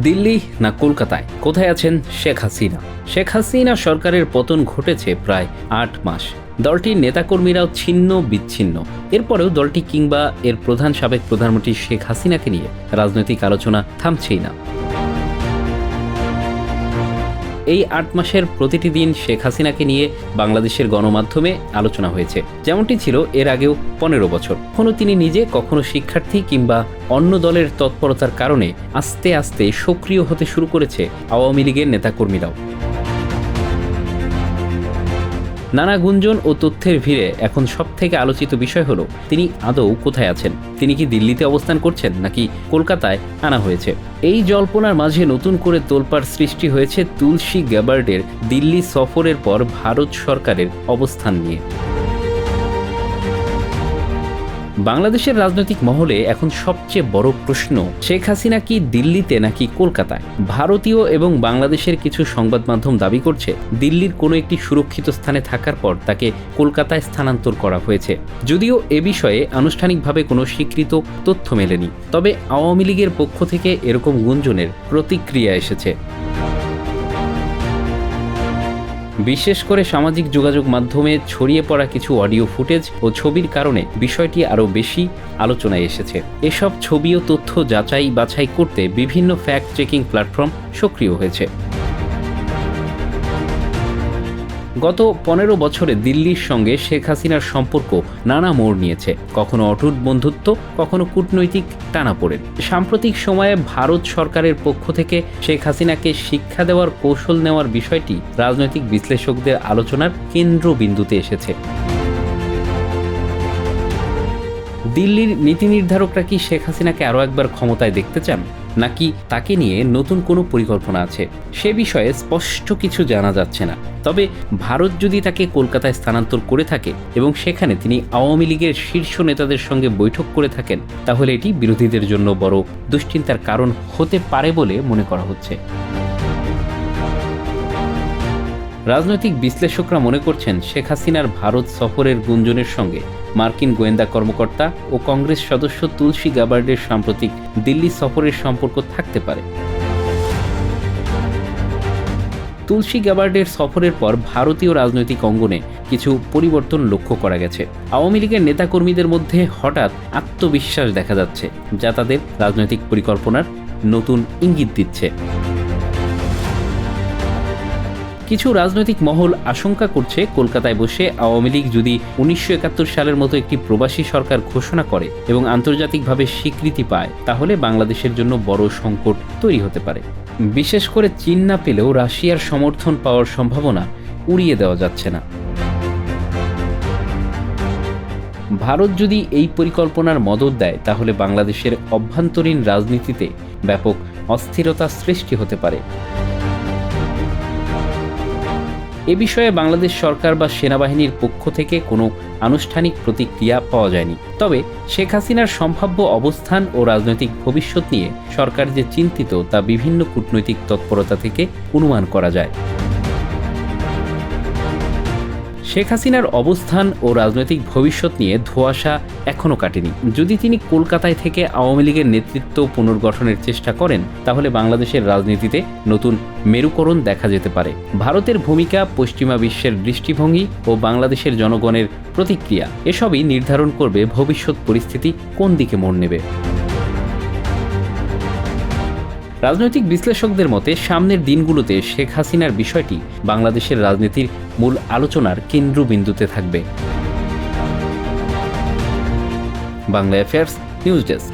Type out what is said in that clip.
দিল্লি না কলকাতায়, কোথায় আছেন শেখ হাসিনা? শেখ হাসিনা সরকারের পতন ঘটেছে প্রায় ৮ মাস। দলটির নেতাকর্মীরাও ছিন্ন বিচ্ছিন্ন। এরপরেও দলটি কিংবা এর সাবেক প্রধানমন্ত্রী শেখ হাসিনাকে নিয়ে রাজনৈতিক আলোচনা থামছেই না। এই ৮ মাসের প্রতিটি দিন শেখ হাসিনাকে নিয়ে বাংলাদেশের গণমাধ্যমে আলোচনা হয়েছে, যেমনটি ছিল এর আগেও ১৫ বছর। কখনো তিনি নিজে, কখনো শিক্ষার্থী কিংবা অন্য দলের তৎপরতার কারণে আস্তে আস্তে সক্রিয় হতে শুরু করেছে আওয়ামী লীগের নেতাকর্মীরাও। নানা গুঞ্জন ও তথ্যের ভিড়ে এখন সবথেকে আলোচিত বিষয় হলো তিনি আদৌ কোথায় আছেন। তিনি কি দিল্লিতে অবস্থান করছেন নাকি কলকাতায় আনা হয়েছে? এই জল্পনার মাঝে নতুন করে তোলপাড় সৃষ্টি হয়েছে তুলসী গ্যাবার্ডের দিল্লি সফরের পর ভারত সরকারের অবস্থান নিয়ে। বাংলাদেশের রাজনৈতিক মহলে এখন সবচেয়ে বড় প্রশ্ন, শেখ হাসিনা কি দিল্লিতে নাকি কলকাতায়? ভারতীয় এবং বাংলাদেশের কিছু সংবাদ মাধ্যম দাবি করছে দিল্লির কোনো একটি সুরক্ষিত স্থানে থাকার পর তাকে কলকাতায় স্থানান্তর করা হয়েছে। যদিও এ বিষয়ে আনুষ্ঠানিকভাবে কোনো স্বীকৃত তথ্য মেলেনি, তবে আওয়ামী লীগের পক্ষ থেকে এরকম গুঞ্জনের প্রতিক্রিয়া এসেছে। বিশেষ করে সামাজিক যোগাযোগ মাধ্যমে ছড়িয়ে পড়া কিছু অডিও ফুটেজ ও ছবির কারণে বিষয়টি আরও বেশি আলোচনায় এসেছে। এসব ছবি ও তথ্য যাচাই বাছাই করতে বিভিন্ন ফ্যাক্ট চেকিং প্ল্যাটফর্ম সক্রিয় হয়েছে। গত ১৫ বছরে দিল্লির সঙ্গে শেখ হাসিনার সম্পর্ক নানা মোড় নিয়েছে, কখনো অটুট বন্ধুত্ব, কখনো কূটনৈতিক টানাপোড়েন। সাম্প্রতিক সময়ে ভারত সরকারের পক্ষ থেকে শেখ হাসিনাকে শিক্ষা দেওয়ার কৌশল নেওয়ার বিষয়টি রাজনৈতিক বিশ্লেষকদের আলোচনার কেন্দ্রবিন্দুতে এসেছে। দিল্লির নীতি নির্ধারকরা কি শেখ হাসিনাকে আরও একবার ক্ষমতায় দেখতে চান, নাকি তাকে নিয়ে নতুন কোনো পরিকল্পনা আছে? সে বিষয়ে স্পষ্ট কিছু জানা যাচ্ছে না। তবে ভারত যদি তাকে কলকাতায় স্থানান্তর করে থাকে এবং সেখানে তিনি আওয়ামী লীগের শীর্ষ নেতাদের সঙ্গে বৈঠক করে থাকেন, তাহলে এটি বিরোধীদের জন্য বড় দুশ্চিন্তার কারণ হতে পারে বলে মনে করা হচ্ছে। রাজনৈতিক বিশ্লেষকরা মনে করছেন শেখ হাসিনার ভারত সফরের গুঞ্জনের সঙ্গে মার্কিন গোয়েন্দা কর্মকর্তা ও কংগ্রেস সদস্য তুলসী গ্যাবার্ডের সাম্প্রতিক দিল্লি সফরের সম্পর্ক থাকতে পারে। তুলসী গ্যাবার্ডের সফরের পর ভারতীয় রাজনৈতিক অঙ্গনে কিছু পরিবর্তন লক্ষ্য করা গেছে। আওয়ামী লীগের নেতাকর্মীদের মধ্যে হঠাৎ আত্মবিশ্বাস দেখা যাচ্ছে, যা তাদের রাজনৈতিক পরিকল্পনার নতুন ইঙ্গিত দিচ্ছে। কিছু রাজনৈতিক মহল আশঙ্কা করছে কলকাতায় বসে আওয়ামী লীগ যদি ১৯৭১ সালের মতো একটি প্রবাসী সরকার ঘোষণা করে এবং আন্তর্জাতিকভাবে স্বীকৃতি পায়, তাহলে বাংলাদেশের জন্য বড় সংকট তৈরি হতে পারে। বিশেষ করে চীন না পেলেও রাশিয়ার সমর্থন পাওয়ার সম্ভাবনা উড়িয়ে দেওয়া যাচ্ছে না। ভারত যদি এই পরিকল্পনার মদত দেয়, তাহলে বাংলাদেশের অভ্যন্তরীণ রাজনীতিতে ব্যাপক অস্থিরতা সৃষ্টি হতে পারে। এ বিষয়ে বাংলাদেশ সরকার বা সেনাবাহিনীর পক্ষ থেকে কোনো আনুষ্ঠানিক প্রতিক্রিয়া পাওয়া যায়নি। তবে শেখ হাসিনার সম্ভাব্য অবস্থান ও রাজনৈতিক ভবিষ্যৎ নিয়ে সরকার যে চিন্তিত, তা বিভিন্ন কূটনৈতিক তৎপরতা থেকে অনুমান করা যায়। শেখ হাসিনার অবস্থান ও রাজনৈতিক ভবিষ্যৎ নিয়ে ধোঁয়াশা এখনও কাটেনি। যদি তিনি কলকাতায় থেকে আওয়ামী লীগের নেতৃত্ব পুনর্গঠনের চেষ্টা করেন, তাহলে বাংলাদেশের রাজনীতিতে নতুন মেরুকরণ দেখা যেতে পারে। ভারতের ভূমিকা, পশ্চিমা বিশ্বের দৃষ্টিভঙ্গি ও বাংলাদেশের জনগণের প্রতিক্রিয়া এসবই নির্ধারণ করবে ভবিষ্যৎ পরিস্থিতি কোন দিকে মোড় নেবে। রাজনৈতিক বিশ্লেষকদের মতে সামনের দিনগুলোতে শেখ হাসিনার বিষয়টি বাংলাদেশের রাজনীতির মূল আলোচনার কেন্দ্রবিন্দুতে থাকবে। Bangla affairs news desk.